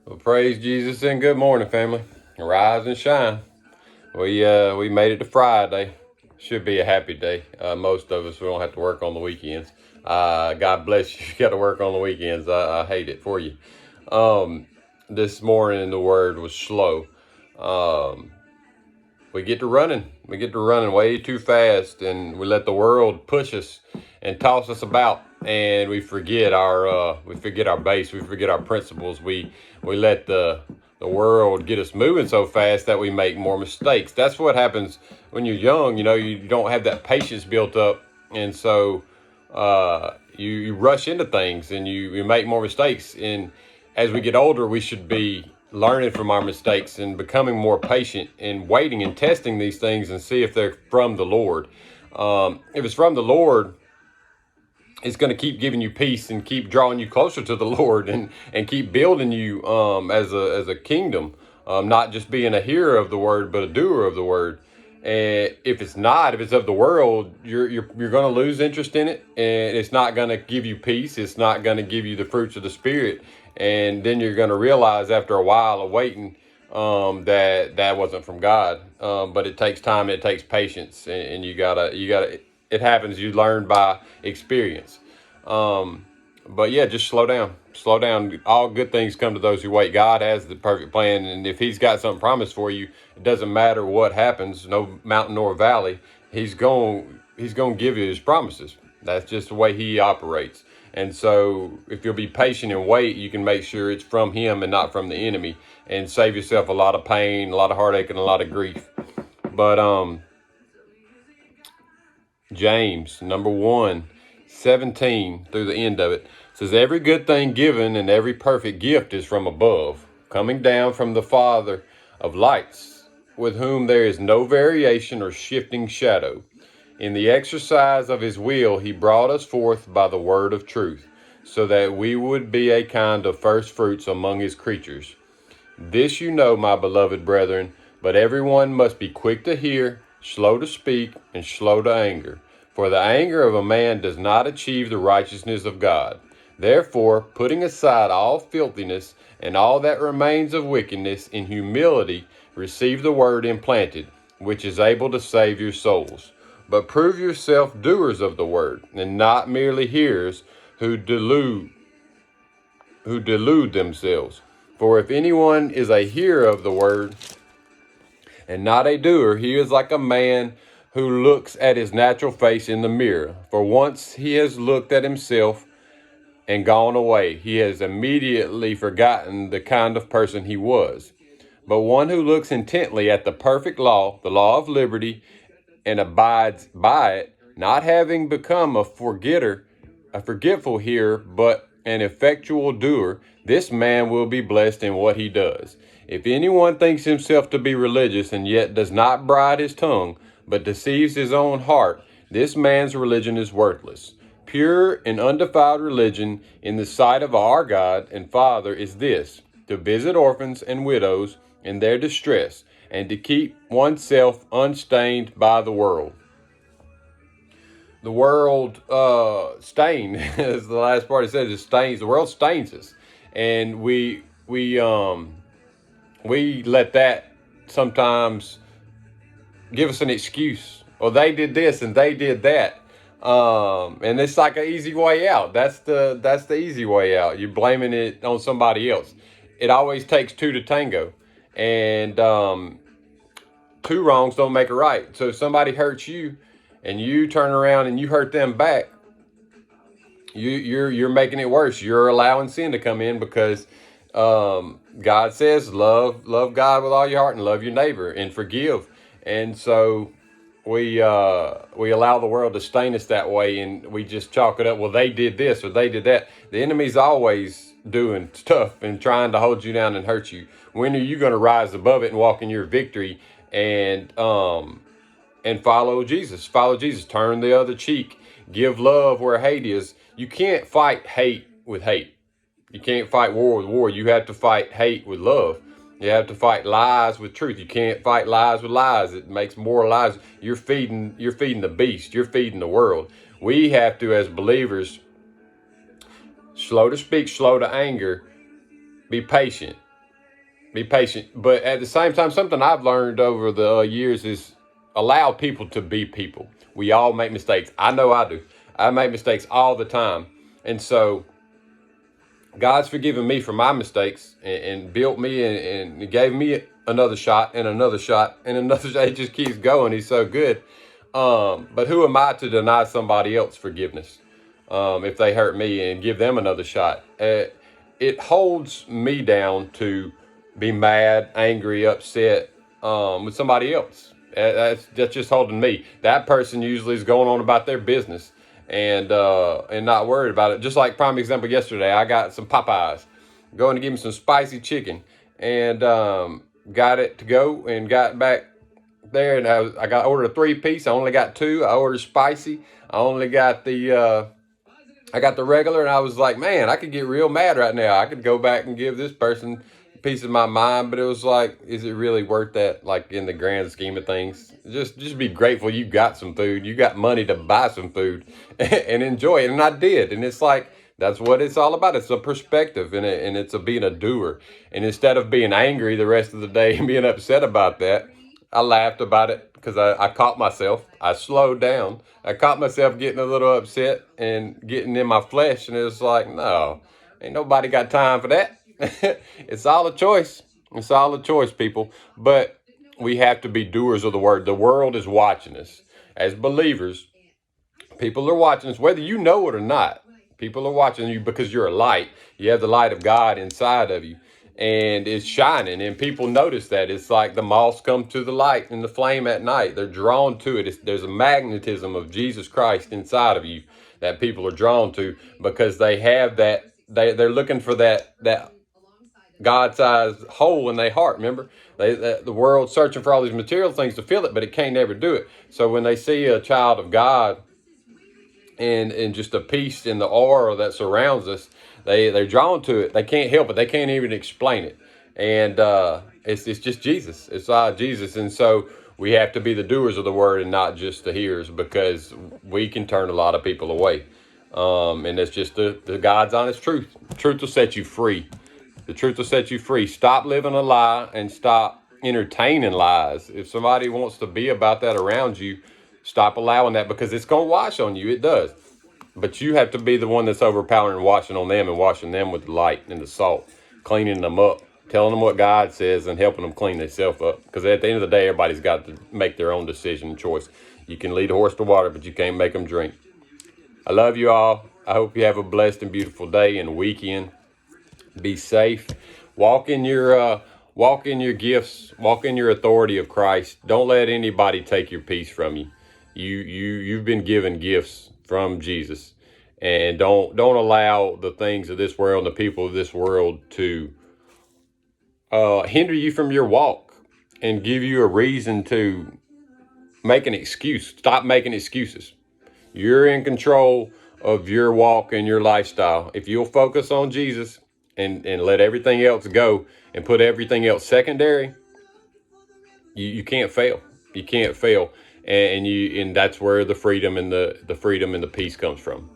Well, praise Jesus and good morning, family. Rise and shine. We made it to Friday. Should be a happy day. Most of us we don't have to work on the weekends. God bless you. You got to work on the weekends. I hate it for you. This morning the word was slow. Um, we get to running. We get to running way too fast, and we let the world push us and toss us about, and we forget our base. We forget our principles. We let the world get us moving so fast that we make more mistakes. That's what happens when you're young. You don't have that patience built up, and so you rush into things and you make more mistakes. And as we get older, we should be learning from our mistakes and becoming more patient and waiting and testing these things and see if they're from the Lord. If it's from the Lord, it's going to keep giving you peace and keep drawing you closer to the Lord and keep building you as a kingdom, not just being a hearer of the word, but a doer of the word. And if it's not, if it's of the world, you're going to lose interest in it, and it's not going to give you peace. It's not going to give you the fruits of the Spirit, and then you're going to realize after a while of waiting that wasn't from God. But it takes time, it takes patience, and you gotta. It happens. You learn by experience. But yeah, just slow down. Slow down. All good things come to those who wait. God has the perfect plan, and if He's got something promised for you, it doesn't matter what happens, no mountain nor valley. He's going to give you His promises. That's just the way He operates. And so, if you'll be patient and wait, you can make sure it's from Him and not from the enemy, and save yourself a lot of pain, a lot of heartache, and a lot of grief. But James number 1:17 through the end of it says, every good thing given and every perfect gift is from above, coming down from the Father of lights, with whom there is no variation or shifting shadow. In the exercise of His will, He brought us forth by the word of truth, so that we would be a kind of first fruits among His creatures. This you know, my beloved brethren, but everyone must be quick to hear, slow to speak, and slow to anger. For the anger of a man does not achieve the righteousness of God. Therefore, putting aside all filthiness and all that remains of wickedness, in humility receive the word implanted, which is able to save your souls. But prove yourself doers of the word, and not merely hearers who delude themselves. For if anyone is a hearer of the word and not a doer, he is like a man who looks at his natural face in the mirror. For once he has looked at himself and gone away, he has immediately forgotten the kind of person he was. But one who looks intently at the perfect law, the law of liberty, and abides by it, not having become a forgetful hearer, but an effectual doer, this man will be blessed in what he does. If anyone thinks himself to be religious and yet does not bridle his tongue, but deceives his own heart, this man's religion is worthless. Pure and undefiled religion in the sight of our God and Father is this, to visit orphans and widows in their distress, and to keep oneself unstained by the world. The world stain, as the last part it says, it stains. The world stains us, and we let that sometimes give us an excuse. Well, they did this and they did that, and it's like an easy way out. That's the easy way out. You're blaming it on somebody else. It always takes two to tango, and two wrongs don't make a right. So if somebody hurts you and you turn around and you hurt them back, you're making it worse. You're allowing sin to come in, because God says love God with all your heart and love your neighbor and forgive. And so we allow the world to stain us that way, and we just chalk it up. Well, they did this or they did that. The enemy's always doing stuff and trying to hold you down and hurt you. When are you going to rise above it and walk in your victory and follow Jesus? Follow Jesus. Turn the other cheek. Give love where hate is. You can't fight hate with hate. You can't fight war with war. You have to fight hate with love. You have to fight lies with truth. You can't fight lies with lies. It makes more lies. You're feeding the beast. You're feeding the world. We have to, as believers, slow to speak, slow to anger, be patient, Be patient. But at the same time, something I've learned over the years is allow people to be people. We all make mistakes. I know I do. I make mistakes all the time. And so God's forgiven me for my mistakes and built me and gave me another shot and another shot and another shot. It just keeps going. He's so good. But who am I to deny somebody else forgiveness if they hurt me and give them another shot? It holds me down to be mad, angry, upset with somebody else. That's just holding me. That person usually is going on about their business and not worried about it. Just like prime example yesterday, I got some Popeyes, going to give me some spicy chicken, and got it to go and got back there, and I ordered a 3-piece. I only got 2. I ordered spicy. I only got the regular, and I was like, man, I could get real mad right now. I could go back and give this person a piece of my mind, but it was like, is it really worth that? Like in the grand scheme of things, just be grateful you got some food. You got money to buy some food and enjoy it, and I did. And it's like, that's what it's all about. It's a perspective, and it's being a doer. And instead of being angry the rest of the day and being upset about that, I laughed about it because I caught myself. I slowed down. I caught myself getting a little upset and getting in my flesh. And it was like, no, ain't nobody got time for that. It's all a choice. It's all a choice, people. But we have to be doers of the word. The world is watching us. As believers, people are watching us, whether you know it or not. People are watching you because you're a light. You have the light of God inside of you. And it's shining, and people notice that. It's like the moths come to the light and the flame at night. They're drawn to it. There's a magnetism of Jesus Christ inside of you that people are drawn to because they have that. They're looking for that God-sized hole in their heart. Remember, the world's searching for all these material things to fill it, but it can't never do it. So when they see a child of God and just a peace in the aura that surrounds us, they're drawn to it. They can't help it. They can't even explain it. And it's just Jesus. It's Jesus. And so we have to be the doers of the word and not just the hearers, because we can turn a lot of people away. And it's just the God's honest truth. The truth will set you free. The truth will set you free. Stop living a lie and stop entertaining lies. If somebody wants to be about that around you, stop allowing that, because it's going to wash on you. It does. But you have to be the one that's overpowering and washing on them and washing them with the light and the salt, cleaning them up, telling them what God says and helping them clean themselves up. Because at the end of the day, everybody's got to make their own decision and choice. You can lead a horse to water, but you can't make them drink. I love you all. I hope you have a blessed and beautiful day and weekend. Be safe. Walk in your gifts. Walk in your authority of Christ. Don't let anybody take your peace from you. You've been given gifts from Jesus, and don't allow the things of this world and the people of this world to hinder you from your walk and give you a reason to make an excuse. Stop making excuses. You're in control of your walk and your lifestyle. If you'll focus on Jesus and let everything else go and put everything else secondary, you can't fail. You can't fail. And that's where the freedom and the peace comes from.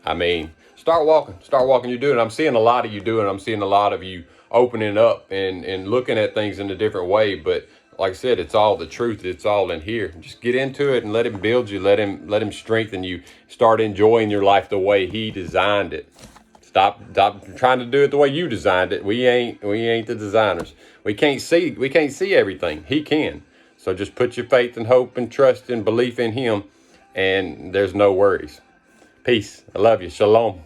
I mean, start walking. You're doing it. I'm seeing a lot of you doing it. I'm seeing a lot of you opening up and looking at things in a different way. But like I said, it's all the truth. It's all in here. Just get into it and let him build you. Let him strengthen you. Start enjoying your life the way he designed it. Stop trying to do it the way you designed it. We ain't the designers. We can't see everything. He can. So just put your faith and hope and trust and belief in him, and there's no worries. Peace. I love you. Shalom.